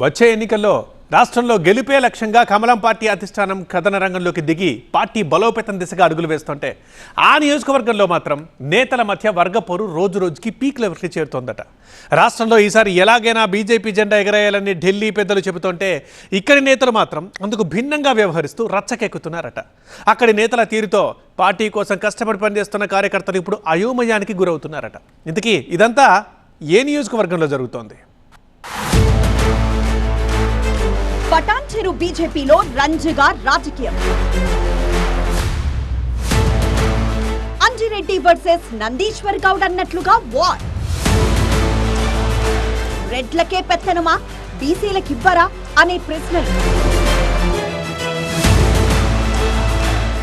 వచ్చే ఎన్నికల్లో రాష్ట్రంలో గెలిపే లక్ష్యంగా కమలం పార్టీ అధిష్టానం కథన రంగంలోకి దిగి పార్టీ బలోపేతం దిశగా అడుగులు వేస్తుంటే ఆ నియోజకవర్గంలో మాత్రం నేతల మధ్య వర్గపోరు రోజు రోజుకి పీక్ లెవెల్కి చేరుతోందట. రాష్ట్రంలో ఈసారి ఎలాగైనా బీజేపీ జెండా ఎగరేయాలని ఢిల్లీ పెద్దలు చెబుతుంటే ఇక్కడి నేతలు మాత్రం అందుకు భిన్నంగా వ్యవహరిస్తూ రచ్చకెక్కుతున్నారట. అక్కడి నేతల తీరుతో పార్టీ కోసం కష్టపడి పనిచేస్తున్న కార్యకర్తలు ఇప్పుడు అయోమయానికి గురవుతున్నారట. ఇంతకీ ఇదంతా ఏ నియోజకవర్గంలో జరుగుతోంది? పటాన్చెరు బీజేపీలో రంజుగా రాజకీయం. అంజిరెడ్డి వర్సెస్ నందీశ్వర్ గౌడ్ అన్నట్లుగా వార్. రెడ్లకే పెత్తనమా, బీసీలకివ్వరా అనే ప్రశ్నలు.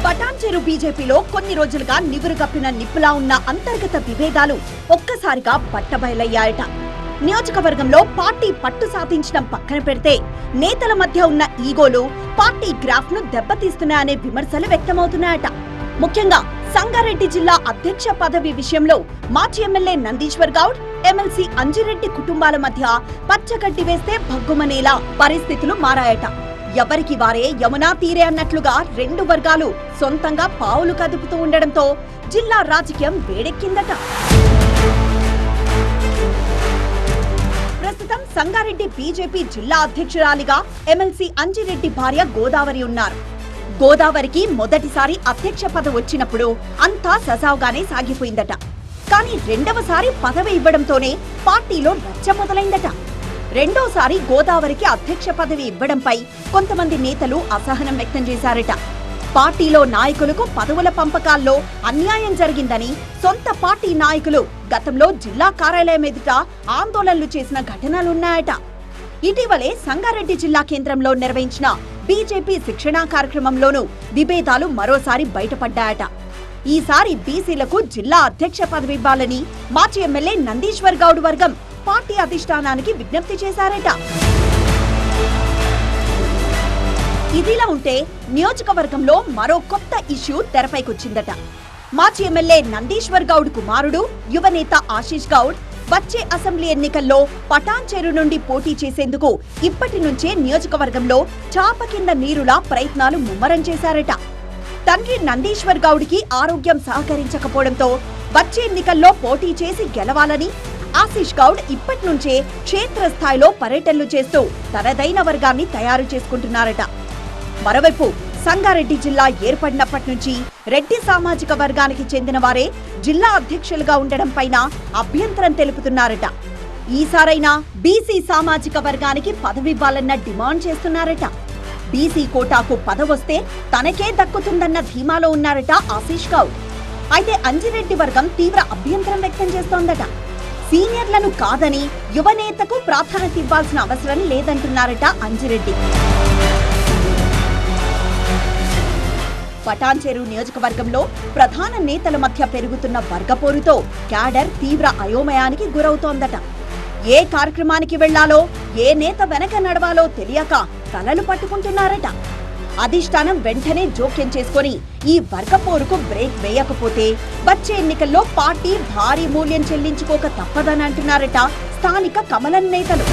పటాన్చెరు బీజేపీలో కొన్ని రోజులుగా నివురుగప్పిన నిప్పులా ఉన్న అంతర్గత విభేదాలు ఒక్కసారిగా బట్టబయలయ్యాయట. నియోజకవర్గంలో పార్టీ పట్టు సాధించడం పక్కన పెడితే నేతల మధ్య ఉన్న ఈగోలు పార్టీ గ్రాఫ్ ను దెబ్బతీస్తున్నాయనే విమర్శలు వ్యక్తమవుతున్నాయట. ముఖ్యంగా సంగారెడ్డి జిల్లా అధ్యక్ష పదవి విషయంలో మాజీ ఎమ్మెల్యే నందీశ్వర్ గౌడ్, ఎమ్మెల్సీ అంజిరెడ్డి కుటుంబాల మధ్య పచ్చగడ్డి వేస్తే భగ్గుమనేలా పరిస్థితులు మారాయట. ఎవరికి వారే యమునా తీరే అన్నట్లుగా రెండు వర్గాలు సొంతంగా పావులు కదుపుతూ ఉండడంతో జిల్లా రాజకీయం వేడెక్కిందట. ప్రస్తుతం సంగారెడ్డి బీజేపీ జిల్లా అధ్యక్షురాలిగా ఎమ్మెల్సీ అంజిరెడ్డి భార్య గోదావరి ఉన్నారు. గోదావరికి మొదటిసారి అధ్యక్ష పదవి వచ్చినప్పుడు అంతా సజావుగానే సాగిపోయిందట. కానీ రెండవసారి పదవి ఇవ్వడంతోనే పార్టీలో రచ్చ మొదలైందట. రెండోసారి గోదావరికి అధ్యక్ష పదవి ఇవ్వడంపై కొంతమంది నేతలు అసహనం వ్యక్తం చేశారట. పార్టీలో నాయకులకు పదవుల పంపకాల్లో అన్యాయం జరిగిందని సొంత పార్టీ నాయకులు గతంలో జిల్లా కార్యాలయం ఎదుట ఆందోళనలు చేసిన ఘటనలున్నాయట. ఇటీవలే సంగారెడ్డి జిల్లా కేంద్రంలో నిర్వహించిన బీజేపీ శిక్షణా కార్యక్రమంలోనూ విభేదాలు మరోసారి బయటపడ్డాయట. ఈసారి బీసీలకు జిల్లా అధ్యక్ష పదవి ఇవ్వాలని మాజీ ఎమ్మెల్యే నందీశ్వర్ గౌడ్ వర్గం పార్టీ అధిష్టానానికి విజ్ఞప్తి చేశారట. ఇదిలా ఉంటే నియోజకవర్గంలో మరో కొత్త ఇష్యూ తెరపైకొచ్చిందట. మాజీ ఎమ్మెల్యే నందీశ్వర్ గౌడ్ కుమారుడు యువనేత ఆశీష్ గౌడ్ వచ్చే అసెంబ్లీ ఎన్నికల్లో పటాన్చెరు నుండి పోటీ చేసేందుకు ఇప్పటి నుంచే నియోజకవర్గంలో చాప కింద నీరులా ప్రయత్నాలు ముమ్మరం చేశారట. తండ్రి నందీశ్వర్ గౌడ్ కి ఆరోగ్యం సహకరించకపోవడంతో వచ్చే ఎన్నికల్లో పోటీ చేసి గెలవాలని ఆశీష్ గౌడ్ ఇప్పటి నుంచే క్షేత్రస్థాయిలో పర్యటనలు చేస్తూ తనదైన వర్గాన్ని తయారు చేసుకుంటున్నారట. మరోవైపు సంగారెడ్డి జిల్లా ఏర్పడినప్పటి నుంచి రెడ్డి సామాజిక వర్గానికి చెందిన వారే జిల్లా అధ్యక్షులుగా ఉండడం పైన అభ్యంతరం తెలుపుతున్నారట. ఈసారైనా బీసీ సామాజిక వర్గానికి పదవివ్వాలన్న డిమాండ్ చేస్తున్నారట. బీసీ కోటాకు పదవొస్తే తనకే దక్కుతుందన్న ధీమాలో ఉన్నారట ఆశీష్ గౌడ్. అయితే అంజిరెడ్డి వర్గం తీవ్ర అభ్యంతరం వ్యక్తం చేస్తోందట. సీనియర్లను కాదని యువనేతకు ప్రాధాన్యత ఇవ్వాల్సిన అవసరం లేదంటున్నారట అంజిరెడ్డి. పటాన్చెరు నియోజకవర్గంలో ప్రధాన నేతల మధ్య పెరుగుతున్న వర్గపోరుతో క్యాడర్ తీవ్ర అయోమయానికి గురవుతోందట. ఏ కార్యక్రమానికి వెళ్లాలో, ఏ నేత వెనక నడవాలో తెలియక తలలు పట్టుకుంటున్నారట. అధిష్టానం వెంటనే జోక్యం చేసుకుని ఈ వర్గపోరుకు బ్రేక్ వేయకపోతే వచ్చే ఎన్నికల్లో పార్టీ భారీ మూల్యం చెల్లించుకోక తప్పదని అంటున్నారట స్థానిక కమలం నేతలు.